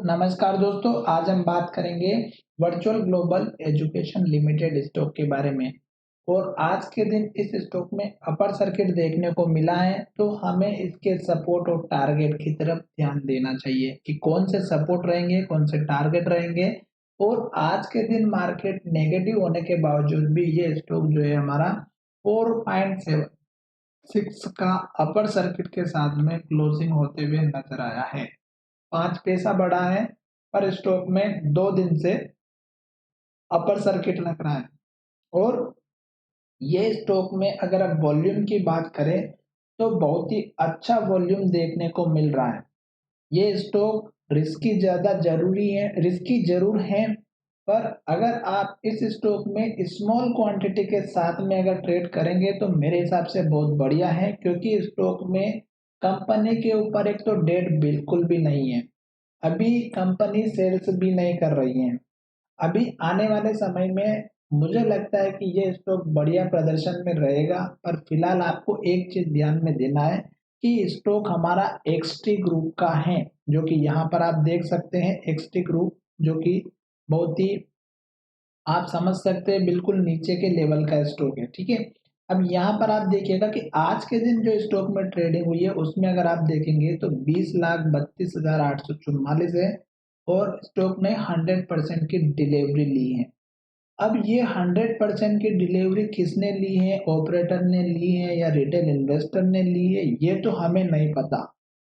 नमस्कार दोस्तों, आज हम बात करेंगे virtual global education limited stock के बारे में। और आज के दिन इस स्टॉक में अपर सर्किट देखने को मिला है, तो हमें इसके सपोर्ट और टारगेट की तरफ ध्यान देना चाहिए कि कौन से सपोर्ट रहेंगे, कौन से टारगेट रहेंगे। और आज के दिन मार्केट नेगेटिव होने के बावजूद भी ये स्टॉक जो है हमारा 4.76 का अपर सर्किट के साथ में क्लोजिंग होते हुए नजर आया है। 5 पैसा बढ़ा है, पर स्टॉक में 2 दिन से अपर सर्किट लग रहा है। और ये स्टॉक में अगर आप वॉल्यूम की बात करें तो बहुत ही अच्छा वॉल्यूम देखने को मिल रहा है। ये स्टॉक रिस्की जरूर है, पर अगर आप इस स्टॉक में स्मॉल क्वांटिटी के साथ में अगर ट्रेड करेंगे तो मेरे हिसाब से बहुत बढ़िया है, क्योंकि स्टॉक में कंपनी के ऊपर एक तो डेट बिल्कुल भी नहीं है। अभी कंपनी सेल्स भी नहीं कर रही है। अभी आने वाले समय में मुझे लगता है कि ये स्टॉक बढ़िया प्रदर्शन में रहेगा, पर फिलहाल आपको एक चीज ध्यान में देना है कि स्टॉक हमारा एक्सटी ग्रुप का है, जो कि यहाँ पर आप देख सकते हैं एक्सटी ग्रुप, जो कि बहुत ही आप समझ सकते हैं बिल्कुल नीचे के लेवल का स्टॉक है। ठीक है, अब यहाँ पर आप देखिएगा कि आज के दिन जो स्टॉक में ट्रेडिंग हुई है उसमें अगर आप देखेंगे तो 20,32,844 है, और स्टॉक ने 100% की डिलीवरी ली है। अब ये 100% की डिलीवरी किसने ली है, ऑपरेटर ने ली है या रिटेल इन्वेस्टर ने ली है, ये तो हमें नहीं पता।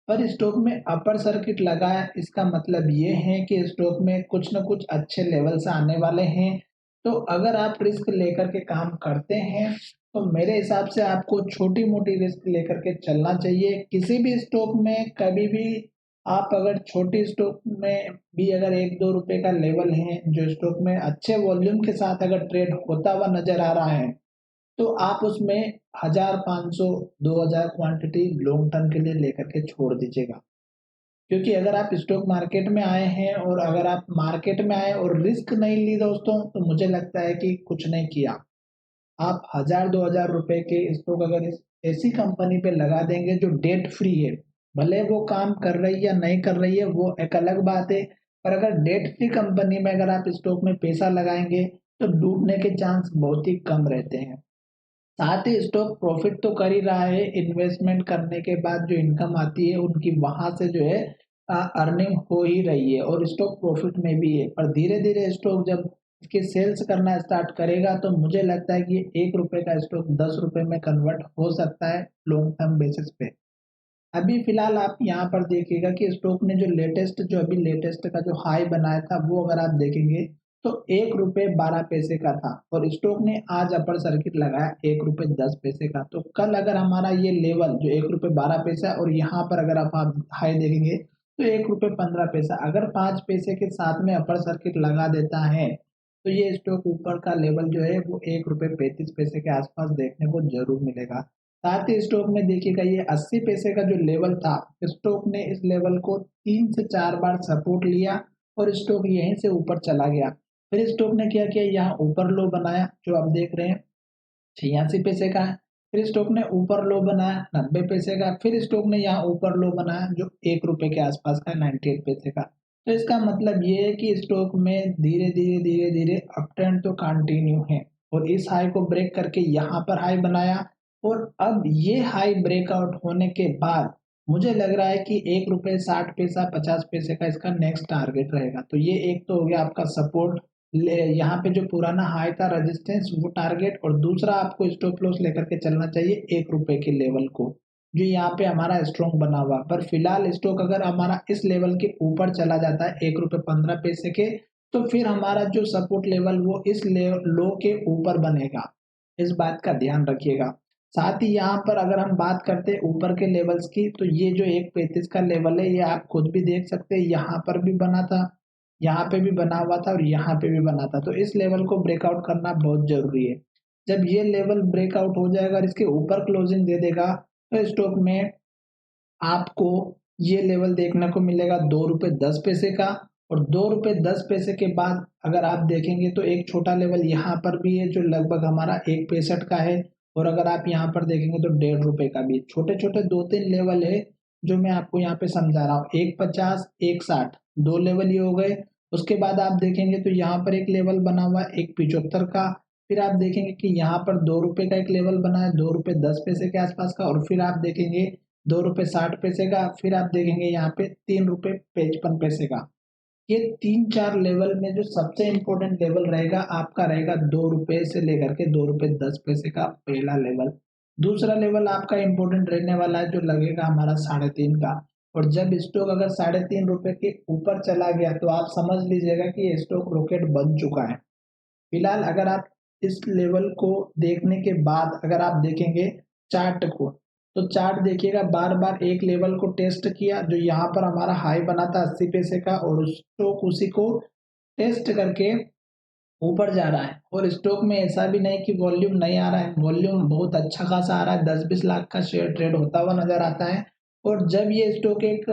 पर स्टॉक में अपर सर्किट लगा है, इसका मतलब ये है कि स्टॉक में कुछ न कुछ अच्छे लेवल से आने वाले हैं। तो अगर आप रिस्क लेकर के काम करते हैं तो मेरे हिसाब से आपको छोटी मोटी रिस्क लेकर के चलना चाहिए। किसी भी स्टॉक में कभी भी आप अगर छोटी स्टॉक में भी अगर 1-2 रुपए का लेवल है, जो स्टॉक में अच्छे वॉल्यूम के साथ अगर ट्रेड होता हुआ नजर आ रहा है, तो आप उसमें 1000, 500, 2000 क्वांटिटी लॉन्ग टर्म के लिए लेकर के छोड़ दीजिएगा। क्योंकि अगर आप स्टॉक मार्केट में आए हैं और अगर आप मार्केट में आए और रिस्क नहीं ली दोस्तों, तो मुझे लगता है कि कुछ नहीं किया। आप 1000-2000 रुपए के स्टॉक अगर इस ऐसी कंपनी पे लगा देंगे जो डेट फ्री है, भले वो काम कर रही है या नहीं कर रही है वो एक अलग बात है, पर अगर डेट फ्री कंपनी में अगर आप स्टॉक में पैसा लगाएंगे तो डूबने के चांस बहुत ही कम रहते हैं। साथ ही स्टॉक प्रॉफिट तो कर ही रहा है, इन्वेस्टमेंट करने के बाद जो इनकम आती है उनकी वहां से जो है अर्निंग हो ही रही है और स्टॉक प्रॉफिट में भी है। पर धीरे धीरे स्टॉक जब इसकी सेल्स करना स्टार्ट करेगा तो मुझे लगता है कि 1 रुपए का स्टॉक 10 रुपए में कन्वर्ट हो सकता है लॉन्ग टर्म बेसिस पे। अभी फिलहाल आप यहाँ पर देखिएगा कि स्टॉक ने जो अभी लेटेस्ट का जो हाई बनाया था वो अगर आप देखेंगे तो 1 रुपए 12 पैसे का था, और स्टॉक ने आज अपर सर्किट लगाया 1 रुपए 10 पैसे का। तो कल अगर हमारा ये लेवल जो 1 रुपए 12 पैसा और यहाँ पर अगर आप हाई देखेंगे तो 1 रुपए 15 पैसा, अगर 5 पैसे के साथ में अपर सर्किट लगा देता है तो ये स्टॉक ऊपर का लेवल जो है वो 1 रुपए 35 पैसे के आसपास देखने को जरूर मिलेगा। साथ ही स्टॉक में देखिएगा ये 80 पैसे का जो लेवल था, स्टॉक ने इस लेवल को 3 से 4 बार सपोर्ट लिया और स्टॉक यहीं से ऊपर चला गया। फिर स्टॉक ने क्या किया, यहाँ ऊपर लो बनाया जो आप देख रहे हैं 86 पैसे का है। फिर स्टॉक ने ऊपर लो बनाया 90 पैसे का, फिर स्टॉक ने यहाँ ऊपर लो बनाया जो 1 रुपए के आसपास का है 98 पैसे का। तो इसका मतलब ये है कि स्टॉक में धीरे धीरे अप ट्रेंड तो कंटिन्यू है, और इस हाई को ब्रेक करके यहाँ पर हाई बनाया, और अब ये हाई ब्रेकआउट होने के बाद मुझे लग रहा है कि 1 रुपए 60 पैसा 50 पैसे का इसका नेक्स्ट टारगेट रहेगा। तो ये एक तो हो गया आपका सपोर्ट, यहाँ पे जो पुराना हाई था रेजिस्टेंस वो टारगेट, और दूसरा आपको स्टॉप लॉस लेकर के चलना चाहिए 1 रुपए के लेवल को, जो यहाँ पे हमारा स्ट्रॉन्ग बना हुआ। पर फिलहाल स्टॉक अगर हमारा इस लेवल के ऊपर चला जाता है 1 रुपए 15 पैसे के, तो फिर हमारा जो सपोर्ट लेवल वो इस लो के ऊपर बनेगा। इस बात का ध्यान रखिएगा। साथ ही यहाँ पर अगर हम बात करते हैं ऊपर के लेवल्स की, तो ये जो 1.35 का लेवल है ये आप खुद भी देख सकते हैं, यहाँ पर भी बना था, यहाँ पे भी बना हुआ था और यहाँ पे भी बना था। तो इस लेवल को ब्रेकआउट करना बहुत जरूरी है। जब ये लेवल ब्रेकआउट हो जाएगा और इसके ऊपर क्लोजिंग दे देगा तो स्टॉक में आपको ये लेवल देखने को मिलेगा 2 रुपए 10 पैसे का, और 2 रुपए 10 पैसे के बाद अगर आप देखेंगे तो एक छोटा लेवल यहाँ पर भी है जो लगभग हमारा 1 पैंसठ का है, और अगर आप यहाँ पर देखेंगे तो 1.5 रुपए का भी। छोटे छोटे 2-3 लेवल है जो मैं आपको यहाँ पे समझा रहा हूँ, 1.50, 1.60। दो लेवल ये हो गए। उसके बाद आप देखेंगे तो यहाँ पर एक लेवल बना हुआ है 1.75 का। फिर आप देखेंगे कि यहाँ पर 2 रुपए का एक लेवल बना है, 2 रुपए 10 पैसे के आसपास का। और फिर आप देखेंगे 2 रुपए 60 पैसे का। फिर आप देखेंगे यहाँ पे 3 रुपए 55 पैसे का। ये 3-4 लेवल में जो सबसे इम्पोर्टेंट लेवल रहेगा आपका रहेगा 2 रुपए से लेकर के 2 रुपए 10 पैसे का पहला लेवल। दूसरा लेवल आपका इम्पोर्टेंट रहने वाला है जो लगेगा हमारा 3.5 का। और जब स्टॉक अगर 3.5 रुपए के ऊपर चला गया तो आप समझ लीजिएगा कि ये स्टॉक रॉकेट बन चुका है। फिलहाल अगर आप इस लेवल को देखने के बाद अगर आप देखेंगे चार्ट को, तो चार्ट देखिएगा बार बार एक लेवल को टेस्ट किया जो यहाँ पर हमारा हाई बना था 80 पैसे का, और स्टॉक उसी को टेस्ट करके ऊपर जा रहा है। और स्टॉक में ऐसा भी नहीं कि वॉल्यूम नहीं आ रहा है, वॉल्यूम बहुत अच्छा खासा आ रहा है, 10-20 लाख का शेयर ट्रेड होता हुआ नजर आता है। और जब ये स्टॉक एक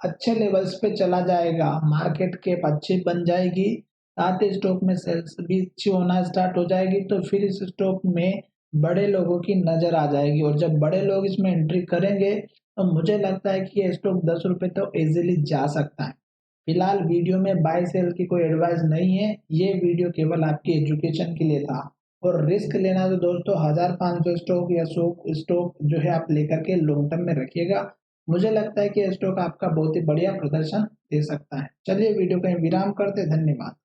अच्छे लेवल्स पे चला जाएगा, मार्केट कैप अच्छी बन जाएगी, साथ ही स्टॉक में सेल्स भी अच्छी होना स्टार्ट हो जाएगी, तो फिर इस स्टॉक में बड़े लोगों की नजर आ जाएगी। और जब बड़े लोग इसमें एंट्री करेंगे तो मुझे लगता है कि ये स्टॉक 10 रुपए तो इजीली जा सकता है। फिलहाल वीडियो में बाय सेल की कोई एडवाइस नहीं है, ये वीडियो केवल आपकी एजुकेशन के लिए था। और रिस्क लेना तो दोस्तों 1500 स्टॉक या 100 स्टॉक जो है आप लेकर के लॉन्ग टर्म में रखिएगा। मुझे लगता है कि स्टॉक आपका बहुत ही बढ़िया प्रदर्शन दे सकता है। चलिए वीडियो का विराम करते, धन्यवाद।